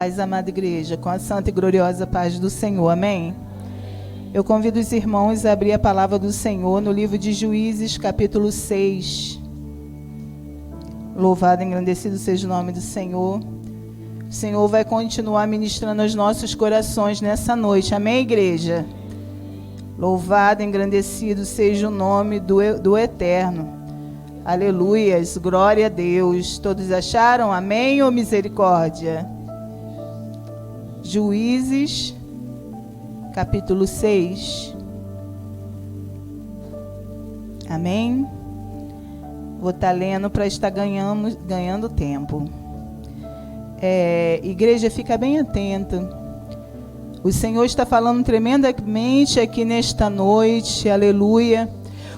Paz, amada igreja, com a santa e gloriosa paz do Senhor, amém? Eu convido os irmãos a abrir a palavra do Senhor no livro de Juízes, capítulo 6. Louvado e engrandecido seja o nome do Senhor. O Senhor vai continuar ministrando aos nossos corações nessa noite, amém, igreja? Louvado e engrandecido seja o nome do Eterno. Aleluias, glória a Deus. Todos acharam? Amém ou misericórdia? Juízes, capítulo 6. Amém? Vou estar lendo para estar ganhando tempo. Igreja, fica bem atenta. O Senhor está falando tremendamente aqui nesta noite, aleluia.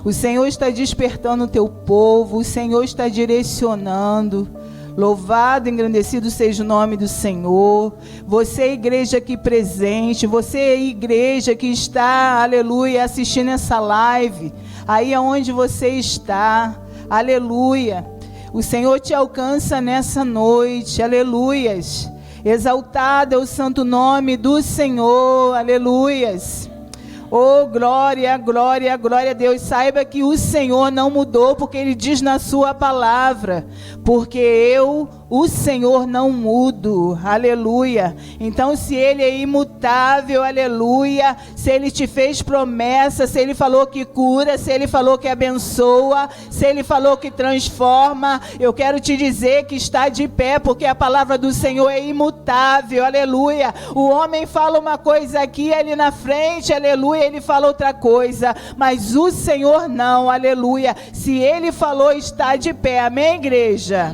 O Senhor está despertando o teu povo, o Senhor está direcionando. Louvado e engrandecido seja o nome do Senhor. Você, igreja aqui presente, você, igreja que está, aleluia, assistindo essa live, aí aonde você está, aleluia. O Senhor te alcança nessa noite, aleluias. Exaltado é o santo nome do Senhor, aleluias. Oh, glória, glória, glória a Deus. Saiba que o Senhor não mudou, porque Ele diz na sua palavra, porque eu, o Senhor, não mudo, aleluia. Então, se Ele é imutável, aleluia, se Ele te fez promessa, se Ele falou que cura, se Ele falou que abençoa, se Ele falou que transforma, eu quero te dizer que está de pé, porque a palavra do Senhor é imutável, aleluia. O homem fala uma coisa aqui, ali na frente, aleluia, ele fala outra coisa, mas o Senhor não, aleluia. Se Ele falou, está de pé, amém, igreja?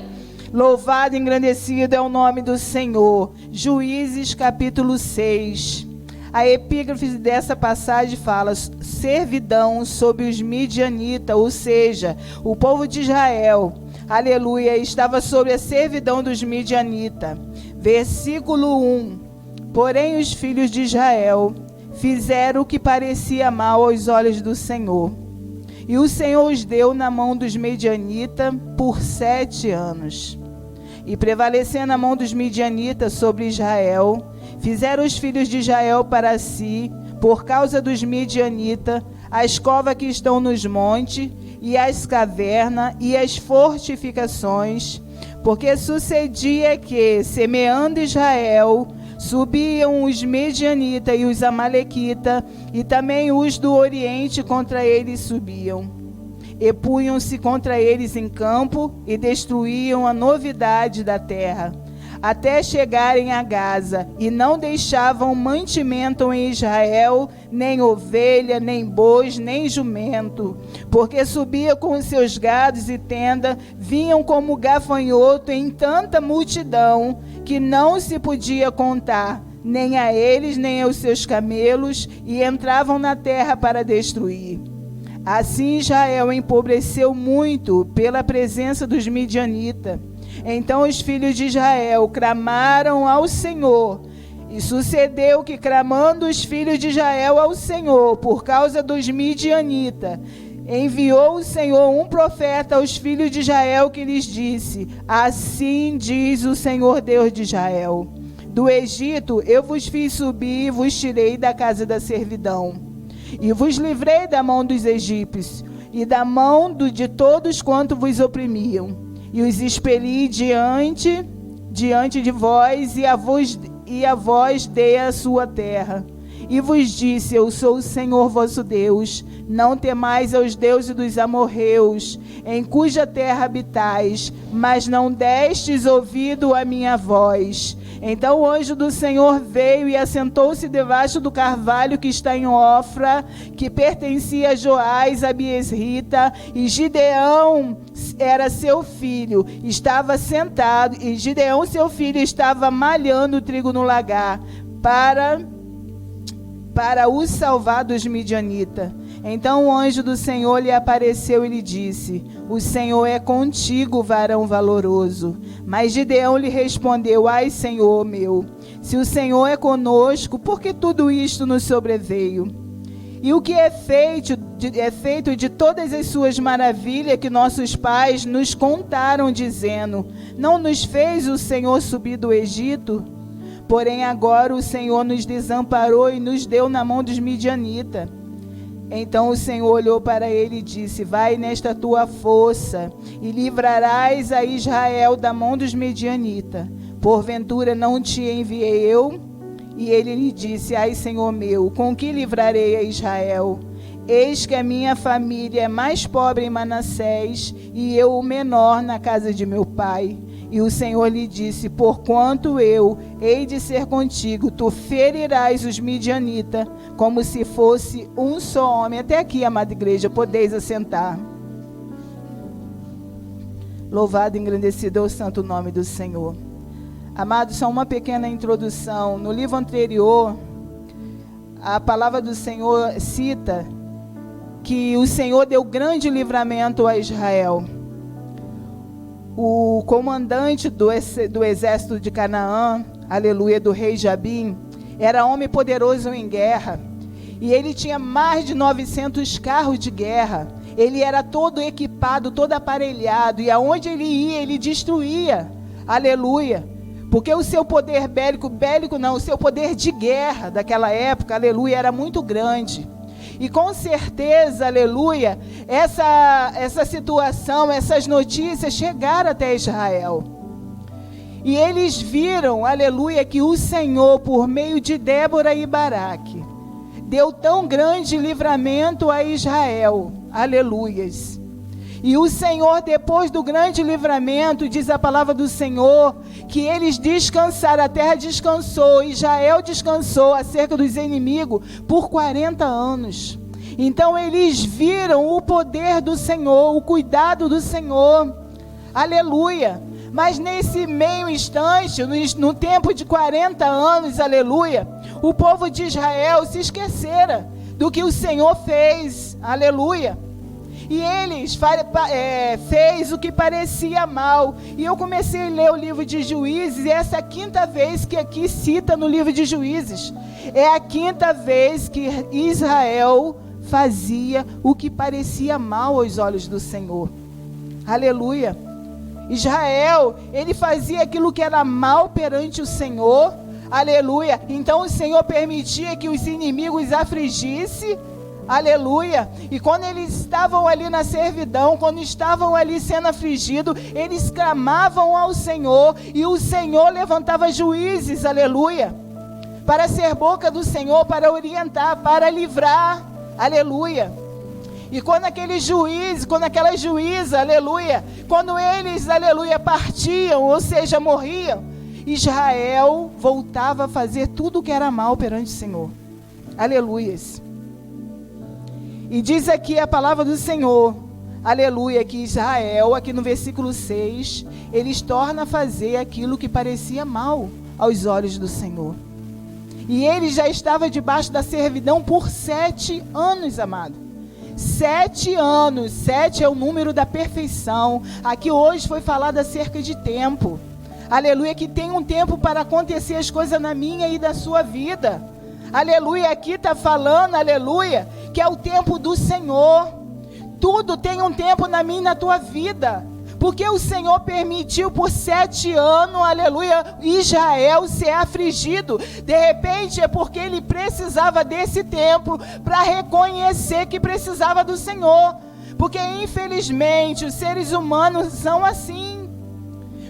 Louvado e engrandecido é o nome do Senhor. Juízes capítulo 6. A epígrafe dessa passagem fala: servidão sobre os midianitas, ou seja, o povo de Israel, aleluia, estava sob a servidão dos midianitas. Versículo 1. Porém os filhos de Israel fizeram o que parecia mal aos olhos do Senhor. E o Senhor os deu na mão dos midianitas por 7 anos. E prevalecendo a mão dos midianitas sobre Israel, fizeram os filhos de Israel para si, por causa dos midianitas, as covas que estão nos montes, e as cavernas, e as fortificações, porque sucedia que, semeando Israel, subiam os medianitas e os amalequitas, e também os do oriente contra eles subiam. E punham-se contra eles em campo, e destruíam a novidade da terra, até chegarem a Gaza, e não deixavam mantimento em Israel, nem ovelha, nem bois, nem jumento, porque subia com os seus gados e tenda, vinham como gafanhoto em tanta multidão, que não se podia contar, nem a eles, nem aos seus camelos, e entravam na terra para destruir. Assim Israel empobreceu muito pela presença dos midianitas. Então os filhos de Israel clamaram ao Senhor, e sucedeu que, clamando os filhos de Israel ao Senhor por causa dos midianitas, enviou o Senhor um profeta aos filhos de Israel, que lhes disse: assim diz o Senhor Deus de Israel: do Egito eu vos fiz subir e vos tirei da casa da servidão, e vos livrei da mão dos egípcios e da mão de todos quanto vos oprimiam, e os expeli diante de vós, e a vós dei a sua terra. E vos disse: eu sou o Senhor vosso Deus, não temais aos deuses dos amorreus, em cuja terra habitais, mas não destes ouvido à minha voz. Então o anjo do Senhor veio e assentou-se debaixo do carvalho que está em Ofra, que pertencia a Joás, a Biesrita, e Gideão era seu filho, estava sentado, e Gideão seu filho estava malhando o trigo no lagar, para o salvar dos midianitas. Então o anjo do Senhor lhe apareceu e lhe disse: o Senhor é contigo, varão valoroso. Mas Gideão lhe respondeu: ai, Senhor meu, se o Senhor é conosco, por que tudo isto nos sobreveio? E o que é feito de todas as suas maravilhas que nossos pais nos contaram, dizendo: não nos fez o Senhor subir do Egito? Porém agora o Senhor nos desamparou e nos deu na mão dos midianitas. Então o Senhor olhou para ele e disse: vai nesta tua força e livrarás a Israel da mão dos midianitas. Porventura não te enviei eu? E ele lhe disse: ai, Senhor meu, com que livrarei a Israel? Eis que a minha família é mais pobre em Manassés, e eu o menor na casa de meu pai. E o Senhor lhe disse: porquanto eu hei de ser contigo, tu ferirás os midianitas, como se fosse um só homem. Até aqui, amada igreja, podeis assentar. Louvado e engrandecido é o santo nome do Senhor. Amados, só uma pequena introdução. No livro anterior, a palavra do Senhor cita que o Senhor deu grande livramento a Israel. O comandante do exército de Canaã, aleluia, do rei Jabim, era homem poderoso em guerra. E ele tinha mais de 900 carros de guerra. Ele era todo equipado, todo aparelhado. E aonde ele ia, ele destruía. Aleluia. Porque o seu poder o seu poder de guerra daquela época, aleluia, era muito grande. E com certeza, aleluia, essa situação, essas notícias chegaram até Israel. E eles viram, aleluia, que o Senhor, por meio de Débora e Baraque, deu tão grande livramento a Israel, aleluias. E o Senhor, depois do grande livramento, diz a palavra do Senhor, que eles descansaram, a terra descansou, Israel descansou acerca dos inimigos por 40 anos. Então eles viram o poder do Senhor, o cuidado do Senhor, aleluia. Mas nesse meio instante, no tempo de 40 anos, aleluia, o povo de Israel se esquecera do que o Senhor fez, aleluia. E eles fez o que parecia mal. E eu comecei a ler o livro de Juízes, e essa é a quinta vez que aqui cita no livro de Juízes. É a quinta vez que Israel fazia o que parecia mal aos olhos do Senhor. Aleluia. Israel, ele fazia aquilo que era mal perante o Senhor. Aleluia. Então o Senhor permitia que os inimigos afligissem. Aleluia. E quando eles estavam ali na servidão, quando estavam ali sendo afligidos, eles clamavam ao Senhor, e o Senhor levantava juízes, aleluia, para ser boca do Senhor, para orientar, para livrar, aleluia. E quando aqueles juízes, quando aquelas juízas, aleluia, quando eles, aleluia, partiam, ou seja, morriam, Israel voltava a fazer tudo o que era mal perante o Senhor. Aleluias. E diz aqui a palavra do Senhor, aleluia, que Israel, aqui no versículo 6, eles tornam a fazer aquilo que parecia mal aos olhos do Senhor. E ele já estava debaixo da servidão por 7 anos, amado. 7 anos, 7 é o número da perfeição. Aqui hoje foi falado acerca de tempo. Aleluia, que tem um tempo para acontecer as coisas na minha e da sua vida. Aleluia, aqui está falando, aleluia, que é o tempo do Senhor. Tudo tem um tempo na minha e na tua vida. Porque o Senhor permitiu por 7 anos, aleluia, Israel ser afligido. De repente é porque ele precisava desse tempo para reconhecer que precisava do Senhor. Porque infelizmente os seres humanos são assim.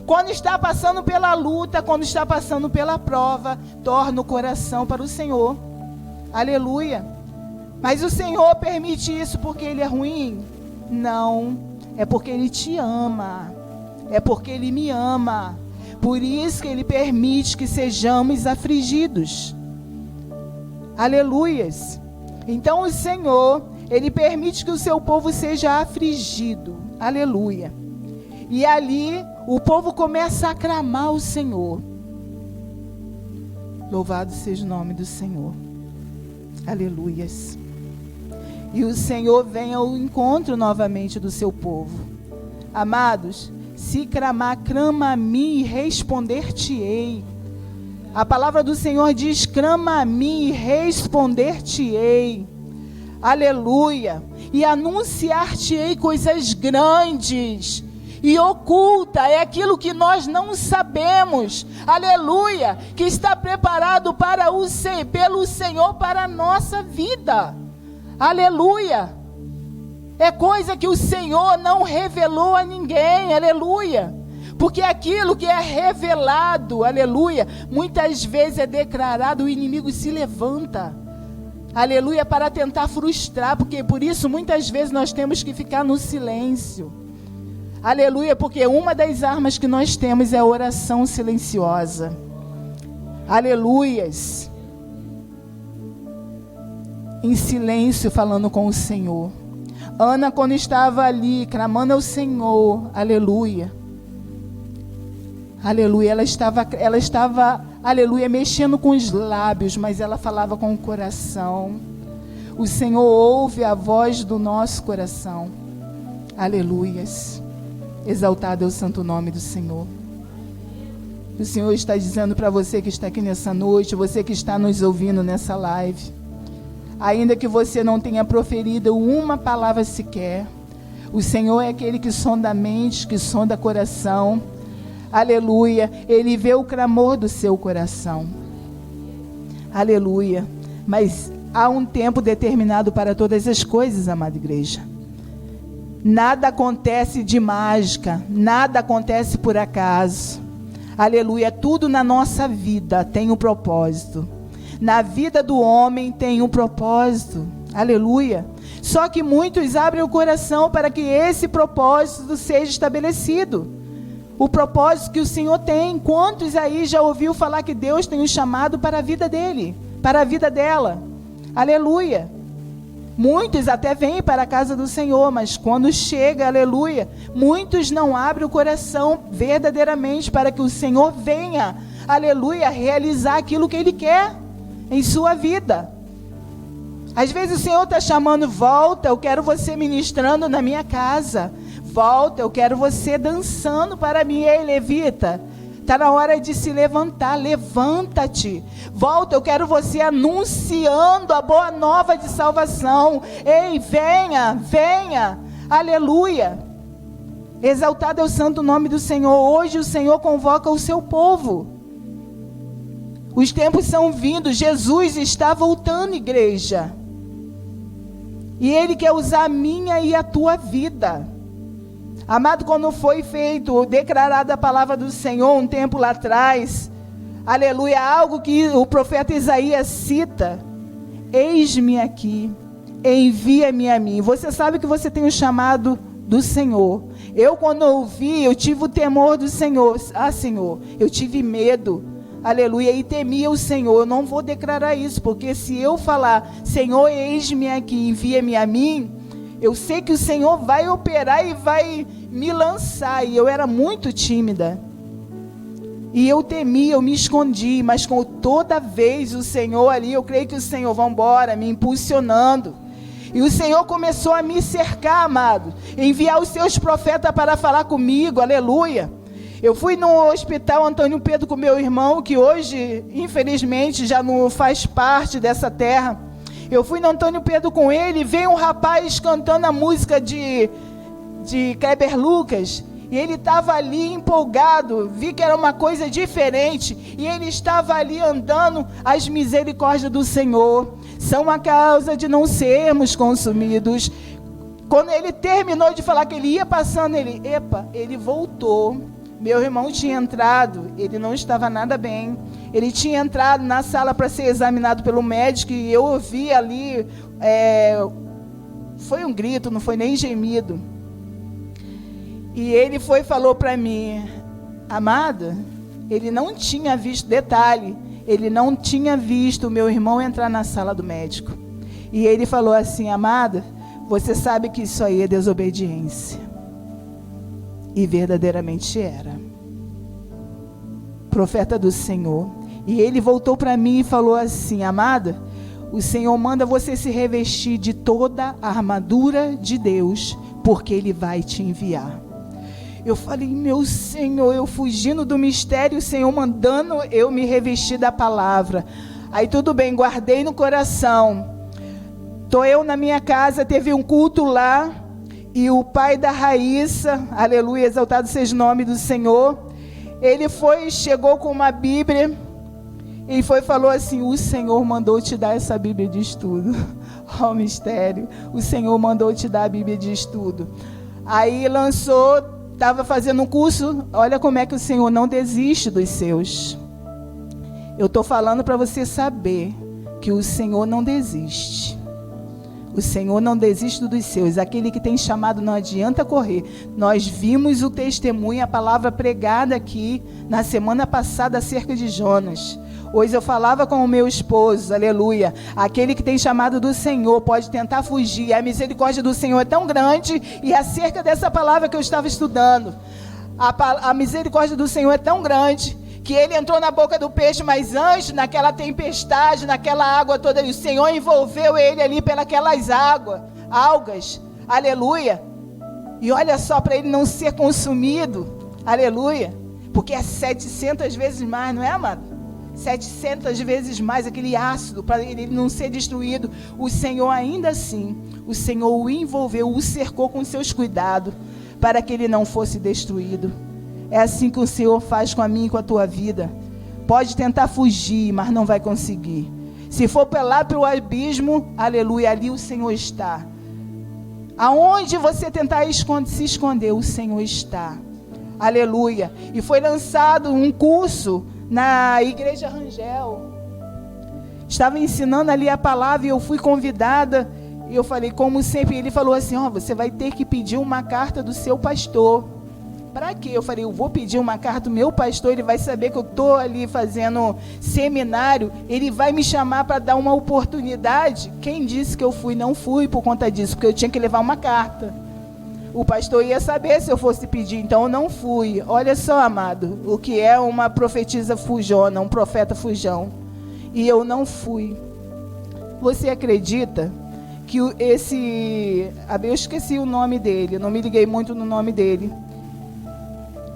Quando está passando pela luta, quando está passando pela prova, torna o coração para o Senhor. Aleluia. Mas o Senhor permite isso porque Ele é ruim? Não. É porque Ele te ama. É porque Ele me ama. Por isso que Ele permite que sejamos afligidos. Aleluias. Então o Senhor, Ele permite que o seu povo seja afligido. Aleluia. E ali o povo começa a aclamar o Senhor. Louvado seja o nome do Senhor. Aleluias. E o Senhor vem ao encontro novamente do seu povo. Amados, se clamar, clama a mim e responder-te-ei. A palavra do Senhor diz: clama a mim e responder-te-ei. Aleluia. E anunciar-te-ei coisas grandes e oculta, é aquilo que nós não sabemos, aleluia, que está preparado pelo Senhor para a nossa vida, aleluia. É coisa que o Senhor não revelou a ninguém, aleluia. Porque aquilo que é revelado, aleluia, muitas vezes é declarado, o inimigo se levanta, aleluia, para tentar frustrar, porque por isso muitas vezes nós temos que ficar no silêncio, aleluia, porque uma das armas que nós temos é a oração silenciosa, aleluias, em silêncio falando com o Senhor. Ana, quando estava ali clamando ao Senhor, aleluia, aleluia, ela estava, aleluia, mexendo com os lábios, mas ela falava com o coração. O Senhor ouve a voz do nosso coração, aleluias, exaltado é o santo nome do Senhor. O Senhor está dizendo para você que está aqui nessa noite, você que está nos ouvindo nessa live, ainda que você não tenha proferido uma palavra sequer, o Senhor é aquele que sonda a mente, que sonda o coração, aleluia, Ele vê o clamor do seu coração, aleluia, mas há um tempo determinado para todas as coisas, amada igreja, nada acontece de mágica, nada acontece por acaso, aleluia, tudo na nossa vida tem um propósito, na vida do homem tem um propósito, aleluia, só que muitos abrem o coração para que esse propósito seja estabelecido, o propósito que o Senhor tem. Quantos aí já ouviu falar que Deus tem um chamado para a vida dele, para a vida dela, aleluia, muitos até vêm para a casa do Senhor, mas quando chega, aleluia, muitos não abrem o coração verdadeiramente para que o Senhor venha, aleluia, realizar aquilo que Ele quer em sua vida. Às vezes o Senhor está chamando, volta, eu quero você ministrando na minha casa, volta, eu quero você dançando para mim. Ei, levita, está na hora de se levantar, levanta-te, volta, eu quero você anunciando a boa nova de salvação. Ei, venha, venha, aleluia, exaltado é o santo nome do Senhor. Hoje o Senhor convoca o seu povo, os tempos são vindos, Jesus está voltando, igreja, e Ele quer usar a minha e a tua vida. Amado, quando foi feito, declarada a palavra do Senhor um tempo lá atrás, aleluia, algo que o profeta Isaías cita, eis-me aqui, envia-me a mim. Você sabe que você tem um chamado do Senhor. Eu, quando ouvi, eu tive o temor do Senhor. Ah, Senhor, eu tive medo, aleluia, e temia o Senhor. Eu não vou declarar isso, porque se eu falar, Senhor, eis-me aqui, envia-me a mim, eu sei que o Senhor vai operar e vai me lançar. E eu era muito tímida, e eu temia, eu me escondi, mas com toda vez o Senhor ali, eu creio que o Senhor, vamos embora, me impulsionando, e o Senhor começou a me cercar, amado, enviar os seus profetas para falar comigo, aleluia. Eu fui no hospital Antônio Pedro com meu irmão, que hoje, infelizmente, já não faz parte dessa terra. Eu fui no Antônio Pedro com ele, veio um rapaz cantando a música de Kleber Lucas, e ele estava ali empolgado, vi que era uma coisa diferente, e ele estava ali andando, as misericórdias do Senhor são a causa de não sermos consumidos. Quando ele terminou de falar que ele ia passando, ele voltou. Meu irmão tinha entrado, ele não estava nada bem, ele tinha entrado na sala para ser examinado pelo médico, e eu ouvi ali, foi um grito, não foi nem gemido, e ele falou para mim, amada, ele não tinha visto, detalhe, ele não tinha visto o meu irmão entrar na sala do médico, e ele falou assim, amada, você sabe que isso aí é desobediência. E verdadeiramente era. Profeta do Senhor. E ele voltou para mim e falou assim, amada, o Senhor manda você se revestir de toda a armadura de Deus, porque Ele vai te enviar. Eu falei, meu Senhor, eu fugindo do mistério, o Senhor mandando eu me revestir da palavra. Aí tudo bem, guardei no coração. Estou eu na minha casa, teve um culto lá, E o pai da Raíssa, aleluia, exaltado seja o nome do Senhor, ele chegou com uma Bíblia e falou assim: o Senhor mandou te dar essa Bíblia de estudo. Ó, mistério, o Senhor mandou te dar a Bíblia de estudo. Aí lançou, estava fazendo um curso. Olha como é que o Senhor não desiste dos seus. Eu estou falando para você saber que o Senhor não desiste. O Senhor não desiste dos seus. Aquele que tem chamado não adianta correr. Nós vimos o testemunho, a palavra pregada aqui na semana passada acerca de Jonas. Hoje eu falava com o meu esposo, aleluia. Aquele que tem chamado do Senhor pode tentar fugir. A misericórdia do Senhor é tão grande. E acerca dessa palavra que eu estava estudando, a misericórdia do Senhor é tão grande que ele entrou na boca do peixe, mas antes, naquela tempestade, naquela água toda, o Senhor envolveu ele ali pelas algas, aleluia. E olha só, para ele não ser consumido, aleluia, porque é 700 vezes mais, não é, amado? 700 vezes mais aquele ácido, para ele não ser destruído. O Senhor ainda assim, o Senhor o envolveu, o cercou com seus cuidados, para que ele não fosse destruído. É assim que o Senhor faz com a minha e com a tua vida. Pode tentar fugir, mas não vai conseguir. Se for lá para o abismo, aleluia, ali o Senhor está. Aonde você tentar se esconder, o Senhor está. Aleluia. E foi lançado um curso na Igreja Rangel. Estava ensinando ali a palavra e eu fui convidada. E eu falei, como sempre, ele falou assim: você vai ter que pedir uma carta do seu pastor. Para quê? Eu falei, eu vou pedir uma carta do meu pastor, ele vai saber que eu estou ali fazendo seminário, ele vai me chamar para dar uma oportunidade. Quem disse que eu fui? Não fui por conta disso, porque eu tinha que levar uma carta. O pastor ia saber se eu fosse pedir, então eu não fui. Olha só, amado, o que é uma profetisa fujona, um profeta fujão. E eu não fui. Você acredita que eu esqueci o nome dele, eu não me liguei muito no nome dele.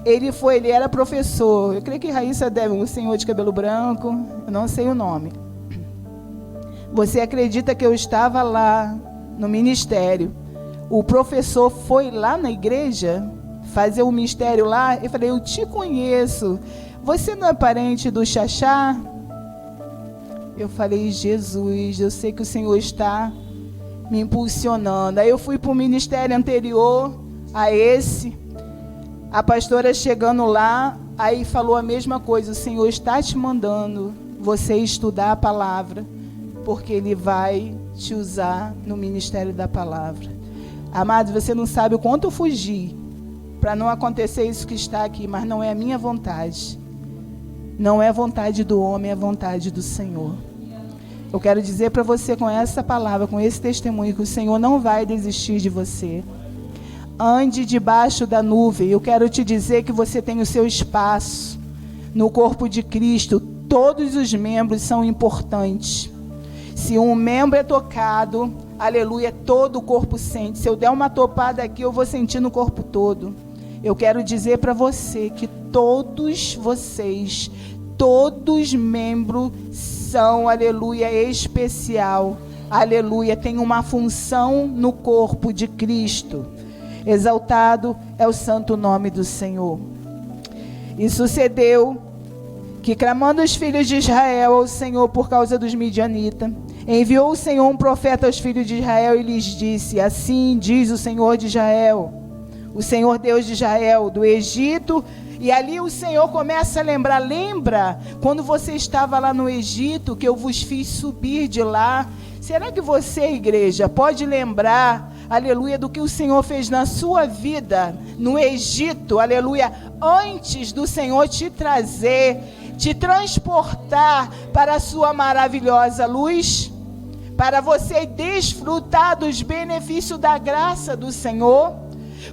Ele era professor, eu creio que Raíssa deve, um senhor de cabelo branco, eu não sei o nome. Você acredita que eu estava lá no ministério? O professor foi lá na igreja fazer o mistério lá. Eu falei, eu te conheço, você não é parente do Xaxá? Eu falei, Jesus, eu sei que o Senhor está me impulsionando. Aí eu fui para o ministério anterior a esse. A pastora chegando lá, aí falou a mesma coisa: o Senhor está te mandando você estudar a palavra, porque Ele vai te usar no ministério da palavra. Amado, você não sabe o quanto eu fugi para não acontecer isso que está aqui, mas não é a minha vontade. Não é a vontade do homem, é a vontade do Senhor. Eu quero dizer para você com essa palavra, com esse testemunho, que o Senhor não vai desistir de você. Ande debaixo da nuvem. Eu quero te dizer que você tem o seu espaço no corpo de Cristo. Todos os membros são importantes. Se um membro é tocado, aleluia, todo o corpo sente. Se eu der uma topada aqui, eu vou sentir no corpo todo. Eu quero dizer para você que todos vocês, todos membros são, aleluia, especial. Aleluia, tem uma função no corpo de Cristo. Exaltado é o santo nome do Senhor. E sucedeu que, clamando os filhos de Israel ao Senhor por causa dos midianitas, enviou o Senhor um profeta aos filhos de Israel e lhes disse: assim diz o Senhor de Israel, o Senhor Deus de Israel, do Egito. E ali o Senhor começa a lembrar. Lembra quando você estava lá no Egito, que eu vos fiz subir de lá? Será que você, igreja, pode lembrar, aleluia, do que o Senhor fez na sua vida no Egito, aleluia, antes do Senhor te trazer, te transportar para a sua maravilhosa luz, para você desfrutar dos benefícios da graça do Senhor?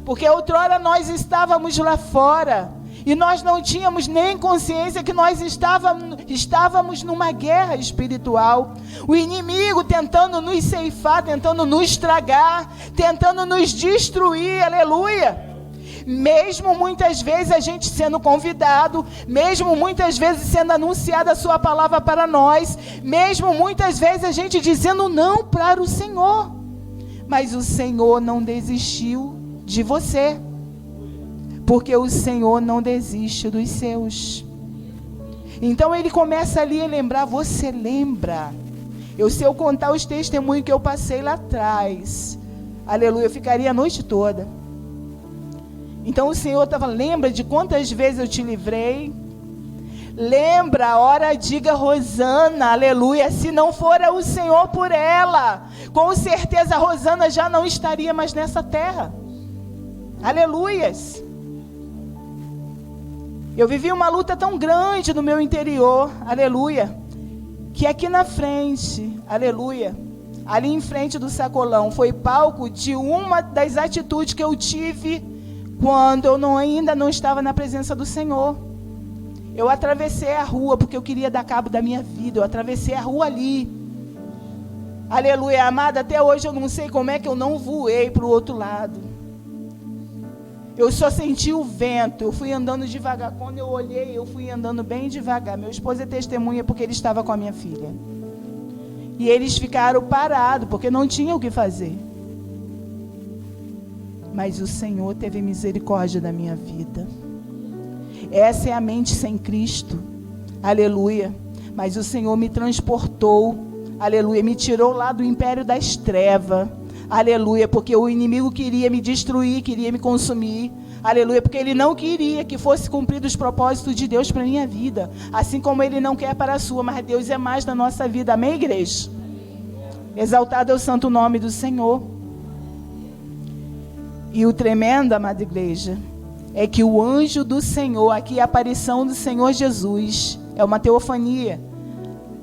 Porque outrora nós estávamos lá fora e nós não tínhamos nem consciência que nós estávamos numa guerra espiritual. O inimigo tentando nos ceifar, tentando nos tragar, tentando nos destruir, aleluia. Mesmo muitas vezes a gente sendo convidado, mesmo muitas vezes sendo anunciada a sua palavra para nós, mesmo muitas vezes a gente dizendo não para o Senhor. Mas o Senhor não desistiu de você, porque o Senhor não desiste dos seus. Então ele começa ali a lembrar. Você lembra? Se eu contar os testemunhos que eu passei lá atrás, aleluia, eu ficaria a noite toda. Então o Senhor estava, lembra de quantas vezes eu te livrei? Lembra, ora diga Rosana, aleluia. Se não for o Senhor por ela, com certeza a Rosana já não estaria mais nessa terra. Aleluias. Eu vivi uma luta tão grande no meu interior, aleluia, que aqui na frente, aleluia, ali em frente do sacolão, foi palco de uma das atitudes que eu tive quando eu ainda não estava na presença do Senhor. Eu atravessei a rua porque eu queria dar cabo da minha vida. Eu atravessei a rua ali. Aleluia, amada, até hoje eu não sei como é que eu não voei para o outro lado. Eu só senti o vento. Eu fui andando devagar. Quando eu olhei, eu fui andando bem devagar. Meu esposo é testemunha porque ele estava com a minha filha. E eles ficaram parados porque não tinham o que fazer. Mas o Senhor teve misericórdia da minha vida. Essa é a mente sem Cristo, aleluia. Mas o Senhor me transportou, aleluia, me tirou lá do império das trevas, aleluia, porque o inimigo queria me destruir, queria me consumir, aleluia, porque ele não queria que fosse cumprido os propósitos de Deus para a minha vida, assim como ele não quer para a sua, mas Deus é mais na nossa vida, amém, igreja? Exaltado é o santo nome do Senhor. E o tremendo, amada igreja, é que o anjo do Senhor, aqui é a aparição do Senhor Jesus, é uma teofania.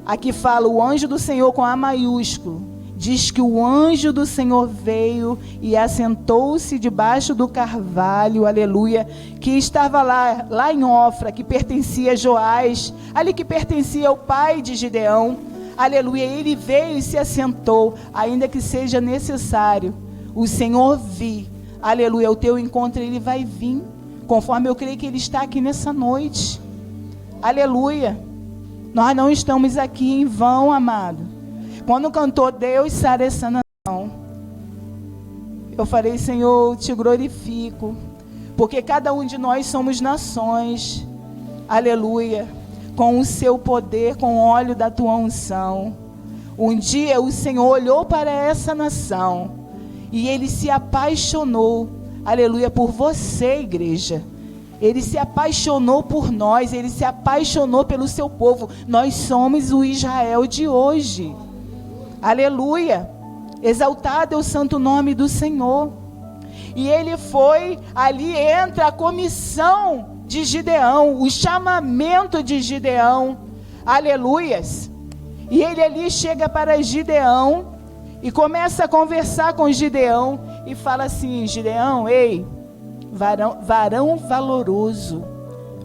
Aqui fala o anjo do Senhor com A maiúsculo. Diz que o anjo do Senhor veio e assentou-se debaixo do carvalho, aleluia, que estava lá em Ofra, que pertencia a Joás, ali que pertencia ao pai de Gideão, aleluia. Ele veio e se assentou, ainda que seja necessário o Senhor vir, aleluia, o teu encontro ele vai vir, conforme eu creio que ele está aqui nessa noite, aleluia. Nós não estamos aqui em vão, amado. Quando cantou Deus sara essa nação, eu falei, Senhor, eu te glorifico, porque cada um de nós somos nações, aleluia, com o seu poder, com o óleo da tua unção. Um dia o Senhor olhou para essa nação e ele se apaixonou, aleluia, por você, igreja. Ele se apaixonou por nós, ele se apaixonou pelo seu povo. Nós somos o Israel de hoje, aleluia. Exaltado é o santo nome do Senhor. E ele foi, ali entra a comissão de Gideão, o chamamento de Gideão, aleluias. E ele ali chega para Gideão e começa a conversar com Gideão e fala assim, Gideão, ei, varão valoroso,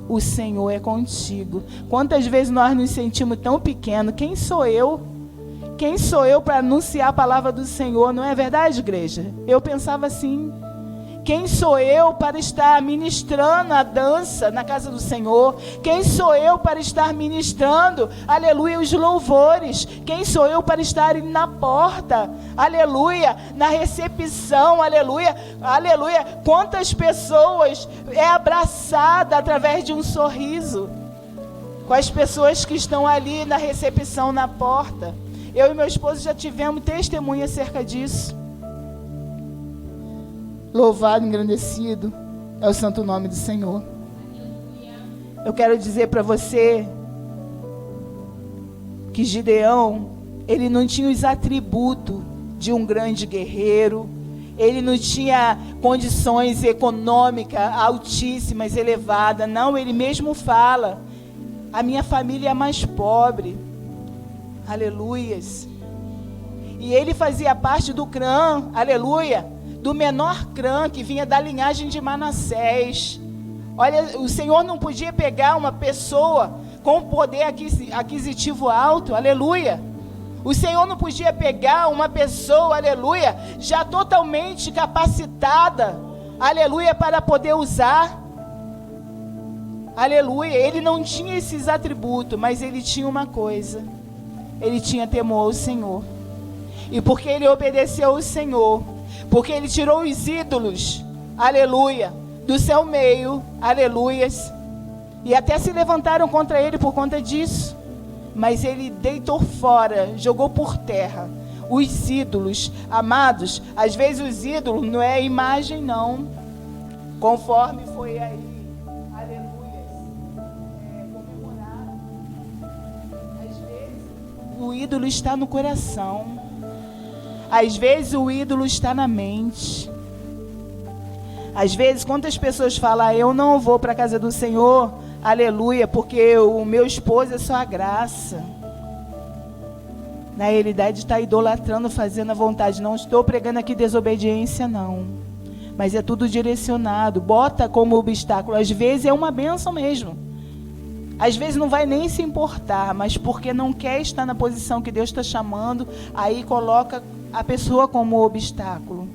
o Senhor é contigo. Quantas vezes nós nos sentimos tão pequenos? Quem sou eu? Quem sou eu para anunciar a palavra do Senhor? Não é verdade, igreja? Eu pensava assim. Quem sou eu para estar ministrando a dança na casa do Senhor? Quem sou eu para estar ministrando, aleluia, os louvores? Quem sou eu para estar na porta, aleluia, na recepção, aleluia, aleluia? Quantas pessoas é abraçada através de um sorriso com as pessoas que estão ali na recepção, na porta? Eu e meu esposo já tivemos testemunha acerca disso. Louvado, engrandecido é o santo nome do Senhor. Eu quero dizer para você que Gideão, ele não tinha os atributos de um grande guerreiro, ele não tinha condições econômicas altíssimas, elevadas, não, ele mesmo fala, a minha família é mais pobre, aleluias, e ele fazia parte do clã, aleluia, do menor clã que vinha da linhagem de Manassés. Olha, o Senhor não podia pegar uma pessoa com poder aquisitivo alto, aleluia. O Senhor não podia pegar uma pessoa, aleluia, já totalmente capacitada, aleluia, para poder usar, aleluia. Ele não tinha esses atributos, mas ele tinha uma coisa, ele tinha temor ao Senhor. e porque ele obedeceu ao Senhor, porque ele tirou os ídolos, aleluia, do seu meio, aleluias, e até se levantaram contra ele por conta disso, mas ele deitou fora, jogou por terra os ídolos. Amados, às vezes os ídolos não é imagem não, conforme foi aí, aleluia, comemorado. Às vezes o ídolo está no coração, às vezes o ídolo está na mente. Às vezes, quantas pessoas falam, eu não vou para a casa do Senhor, aleluia, porque o meu esposo é só a graça. Na realidade está idolatrando, fazendo a vontade. Não estou pregando aqui desobediência não, mas é tudo direcionado, bota como obstáculo. Às vezes é uma bênção mesmo, às vezes não vai nem se importar, mas porque não quer estar na posição que Deus está chamando, aí coloca a pessoa como obstáculo.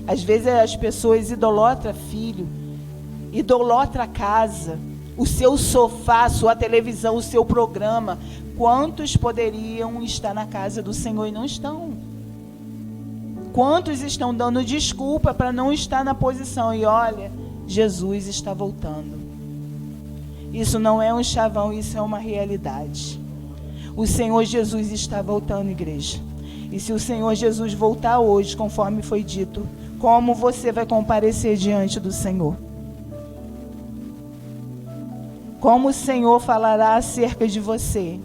Às vezes as pessoas idolatram filho, idolatram a casa, o seu sofá, a sua televisão, o seu programa. Quantos poderiam estar na casa do Senhor e não estão? Quantos estão dando desculpa para não estar na posição? E olha, Jesus está voltando. Isso não é um chavão, isso é uma realidade. O Senhor Jesus está voltando, igreja. E se o Senhor Jesus voltar hoje, conforme foi dito, como você vai comparecer diante do Senhor? Como o Senhor falará acerca de você?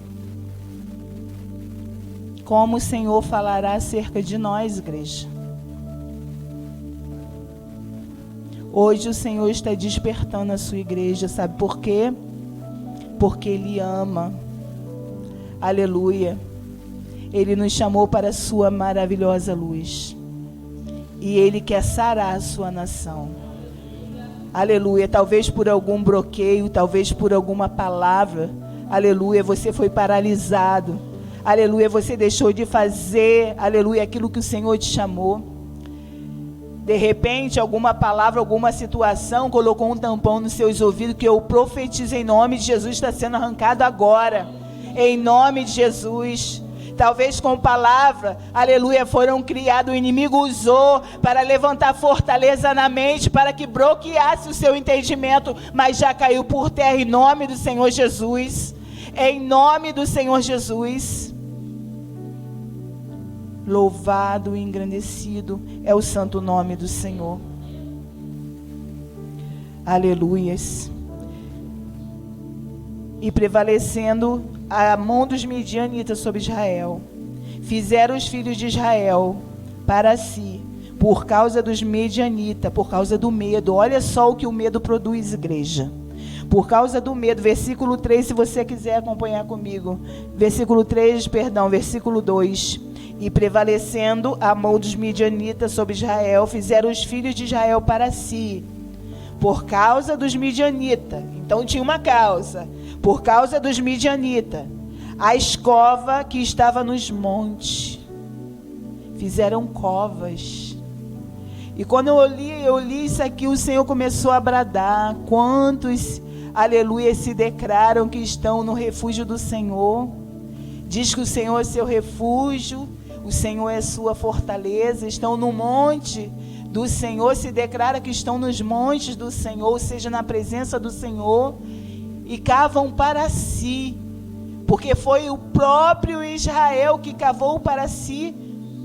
Como o Senhor falará acerca de nós, igreja? Hoje o Senhor está despertando a sua igreja, sabe por quê? Porque Ele ama. Aleluia. Ele nos chamou para a sua maravilhosa luz. E Ele quer sarar a sua nação. Aleluia. Talvez por algum bloqueio, talvez por alguma palavra. Aleluia. Você foi paralisado. Aleluia. Você deixou de fazer, aleluia, aquilo que o Senhor te chamou. De repente, alguma palavra, alguma situação colocou um tampão nos seus ouvidos, que eu profetizo em nome de Jesus, está sendo arrancado agora. Em nome de Jesus. Talvez com palavra, aleluia, foram criados, o inimigo usou para levantar fortaleza na mente, para que bloqueasse o seu entendimento, mas já caiu por terra em nome do Senhor Jesus. Em nome do Senhor Jesus. Louvado e engrandecido é o santo nome do Senhor. Aleluias. E prevalecendo a mão dos midianitas sobre Israel, fizeram os filhos de Israel para si, por causa dos midianitas, por causa do medo. Olha só o que o medo produz, igreja. Por causa do medo, versículo 3, se você quiser acompanhar comigo. Versículo 2. E prevalecendo a mão dos midianitas sobre Israel, fizeram os filhos de Israel para si, por causa dos midianitas. Então tinha uma causa. Por causa dos midianitas, a escova que estava nos montes. Fizeram covas. E quando eu li isso aqui, o Senhor começou a bradar. Quantos, aleluia, se declaram que estão no refúgio do Senhor? Diz que o Senhor é seu refúgio, o Senhor é sua fortaleza. Estão no monte do Senhor, se declara que estão nos montes do Senhor, ou seja, na presença do Senhor. E cavam para si, porque foi o próprio Israel que cavou para si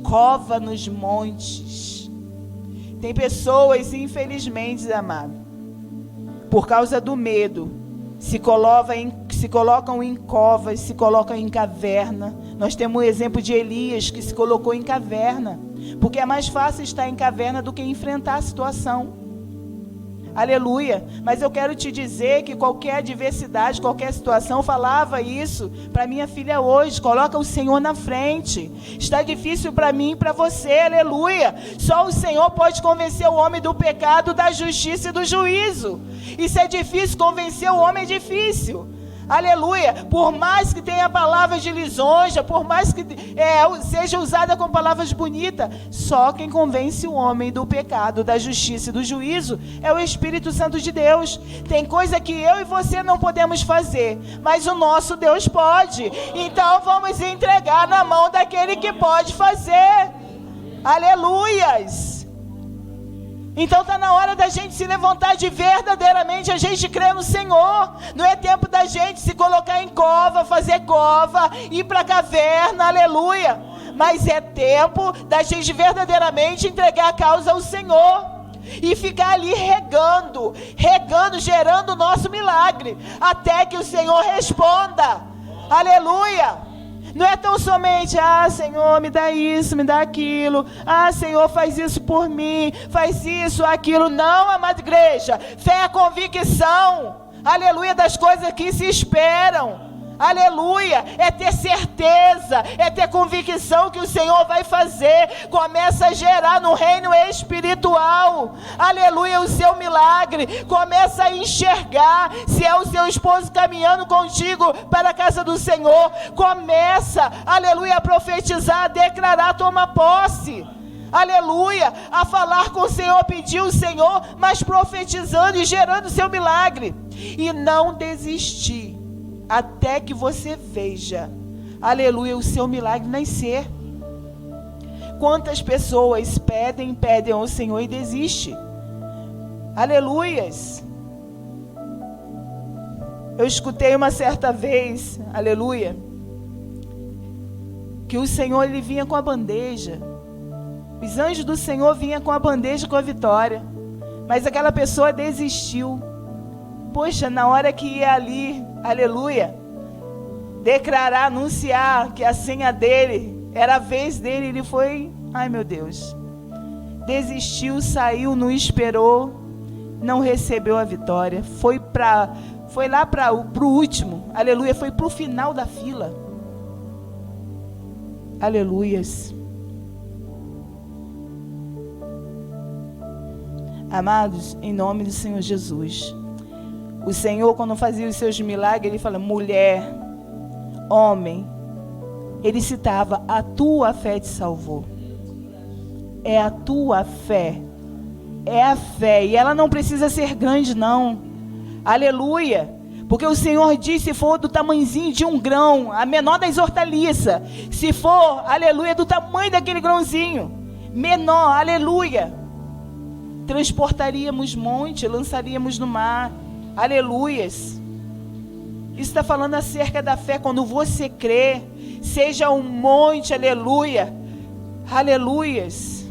cova nos montes. Tem pessoas, infelizmente, amado, por causa do medo, se colocam em covas, se colocam em caverna. Nós temos o exemplo de Elias, que se colocou em caverna, porque é mais fácil estar em caverna do que enfrentar a situação. Aleluia. Mas eu quero te dizer que qualquer adversidade, qualquer situação, eu falava isso para minha filha hoje, coloca o Senhor na frente. Está difícil para mim e para você, aleluia. Só o Senhor pode convencer o homem do pecado, da justiça e do juízo. E se é difícil, convencer o homem é difícil. Aleluia, por mais que tenha palavras de lisonja, por mais que seja usada com palavras bonitas, só quem convence o homem do pecado, da justiça e do juízo é o Espírito Santo de Deus. Tem coisa que eu e você não podemos fazer, mas o nosso Deus pode. Então vamos entregar na mão daquele que pode fazer. Aleluias. Então está na hora da gente se levantar de verdadeiramente a gente crer no Senhor. Não é tempo da gente se colocar em cova, fazer cova, ir para a caverna, aleluia. Mas é tempo da gente verdadeiramente entregar a causa ao Senhor e ficar ali regando, gerando o nosso milagre, até que o Senhor responda, aleluia. Não é tão somente, Senhor, me dá isso, me dá aquilo. Senhor, faz isso por mim, faz isso, aquilo. Não, amada igreja, fé é a convicção, aleluia, das coisas que se esperam. Aleluia, é ter certeza, é ter convicção que o Senhor vai fazer. Começa a gerar no reino espiritual, aleluia, o seu milagre. Começa a enxergar, se é o seu esposo caminhando contigo para a casa do Senhor, começa, aleluia, a profetizar, a declarar, toma posse, aleluia, a falar com o Senhor, pedir o Senhor, mas profetizando e gerando o seu milagre. E não desistir até que você veja, aleluia, o seu milagre nascer. Quantas pessoas pedem ao Senhor e desistem? Aleluias. Eu escutei uma certa vez, aleluia, que o Senhor, ele vinha com a bandeja. Os anjos do Senhor vinham com a bandeja, com a vitória. Mas aquela pessoa desistiu. Poxa, na hora que ia ali, aleluia, declarar, anunciar que a senha dele, era a vez dele, ele foi, ai meu Deus, desistiu, saiu, não esperou, não recebeu a vitória, foi lá para o último, aleluia, foi para o final da fila, aleluias. Amados, em nome do Senhor Jesus, o Senhor, quando fazia os seus milagres, ele fala, mulher, homem, ele citava, a tua fé te salvou. É a tua fé, é a fé, e ela não precisa ser grande não, aleluia, porque o Senhor disse, se for do tamanhozinho de um grão, a menor das hortaliças, se for, aleluia, do tamanho daquele grãozinho, menor, aleluia, transportaríamos monte, lançaríamos no mar, aleluias. Isso está falando acerca da fé. Quando você crê, seja um monte, aleluia, aleluias,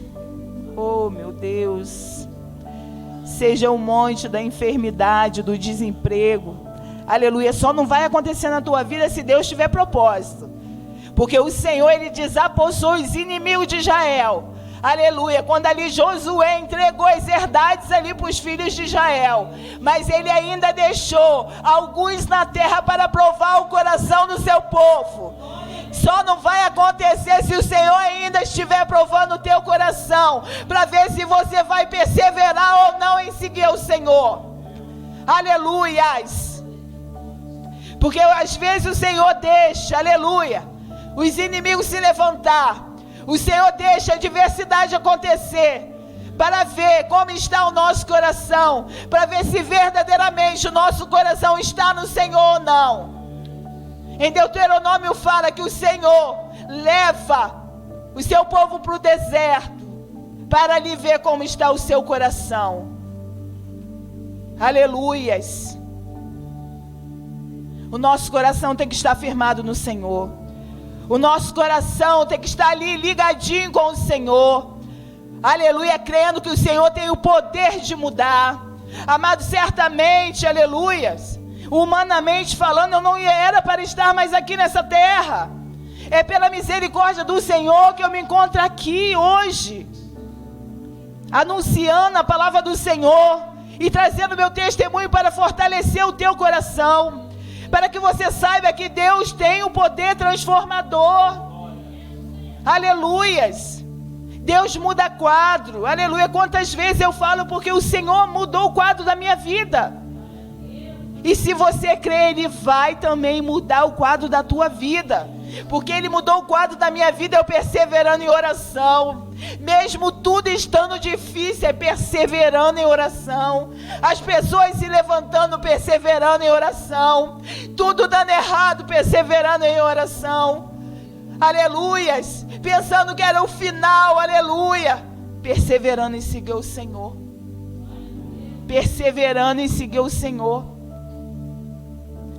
oh meu Deus, seja um monte da enfermidade, do desemprego, aleluia, só não vai acontecer na tua vida se Deus tiver propósito, porque o Senhor, ele desapossou os inimigos de Israel, aleluia, quando ali Josué entregou as herdades ali para os filhos de Israel, mas ele ainda deixou alguns na terra para provar o coração do seu povo. Só não vai acontecer se o Senhor ainda estiver provando o teu coração, para ver se você vai perseverar ou não em seguir o Senhor, aleluias, porque às vezes o Senhor deixa, aleluia, os inimigos se levantar, o Senhor deixa a adversidade acontecer, para ver como está o nosso coração, para ver se verdadeiramente o nosso coração está no Senhor ou não. Em Deuteronômio fala que o Senhor leva o seu povo para o deserto, para ali ver como está o seu coração. Aleluias. O nosso coração tem que estar firmado no Senhor. O nosso coração tem que estar ali ligadinho com o Senhor. Aleluia, crendo que o Senhor tem o poder de mudar. Amado, certamente, aleluias, humanamente falando, eu não era para estar mais aqui nessa terra. É pela misericórdia do Senhor que eu me encontro aqui hoje, anunciando a palavra do Senhor e trazendo meu testemunho para fortalecer o teu coração, para que você saiba que Deus tem o poder transformador. Aleluias. Deus muda quadro. Aleluia. Quantas vezes eu falo porque o Senhor mudou o quadro da minha vida. E se você crê, Ele vai também mudar o quadro da tua vida. Porque Ele mudou o quadro da minha vida, eu perseverando em oração. Mesmo tudo estando difícil, é perseverando em oração. As pessoas se levantando, perseverando em oração. Tudo dando errado, perseverando em oração. Aleluias. Pensando que era o final, aleluia. Perseverando em seguir o Senhor. Perseverando em seguir o Senhor.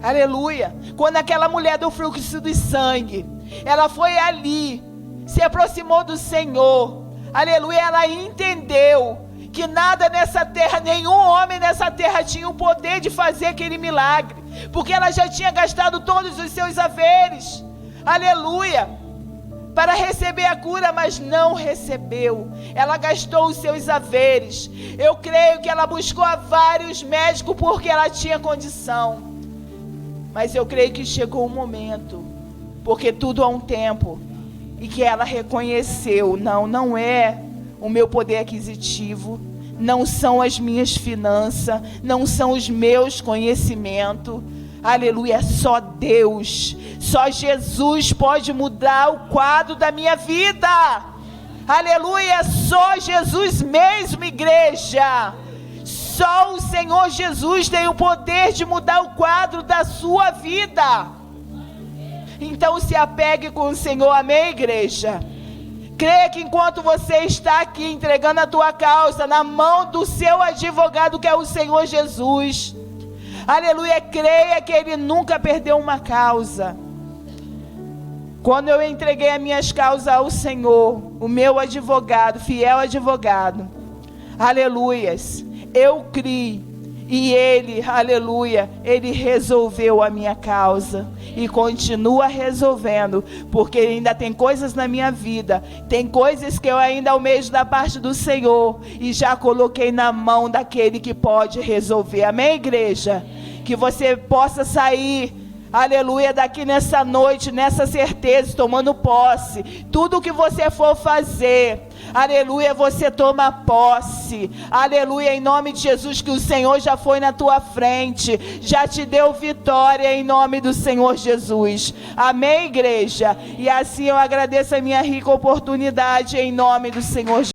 Aleluia. Quando aquela mulher do fluxo de sangue, ela foi ali, se aproximou do Senhor, aleluia, ela entendeu que nada nessa terra, nenhum homem nessa terra tinha o poder de fazer aquele milagre, porque ela já tinha gastado todos os seus haveres, aleluia, para receber a cura, mas não recebeu. Ela gastou os seus haveres. Eu creio que ela buscou a vários médicos porque ela tinha condição. Mas eu creio que chegou um momento, porque tudo há um tempo, e que ela reconheceu, não é o meu poder aquisitivo, não são as minhas finanças, não são os meus conhecimentos, aleluia, é só Deus, só Jesus pode mudar o quadro da minha vida, aleluia, é só Jesus mesmo, igreja. Só o Senhor Jesus tem o poder de mudar o quadro da sua vida. Então se apegue com o Senhor, amém, igreja? Creia que enquanto você está aqui entregando a tua causa na mão do seu advogado, que é o Senhor Jesus, aleluia, creia que Ele nunca perdeu uma causa. Quando eu entreguei as minhas causas ao Senhor, o meu advogado, fiel advogado, aleluias, eu criei, e Ele, aleluia, Ele resolveu a minha causa, e continua resolvendo, porque ainda tem coisas na minha vida, tem coisas que eu ainda almejo da parte do Senhor, e já coloquei na mão daquele que pode resolver, amém, igreja? Que você possa sair, aleluia, daqui nessa noite, nessa certeza, tomando posse. Tudo que você for fazer, aleluia, você toma posse, aleluia, em nome de Jesus, que o Senhor já foi na tua frente, já te deu vitória em nome do Senhor Jesus, amém, igreja? E assim eu agradeço a minha rica oportunidade em nome do Senhor Jesus.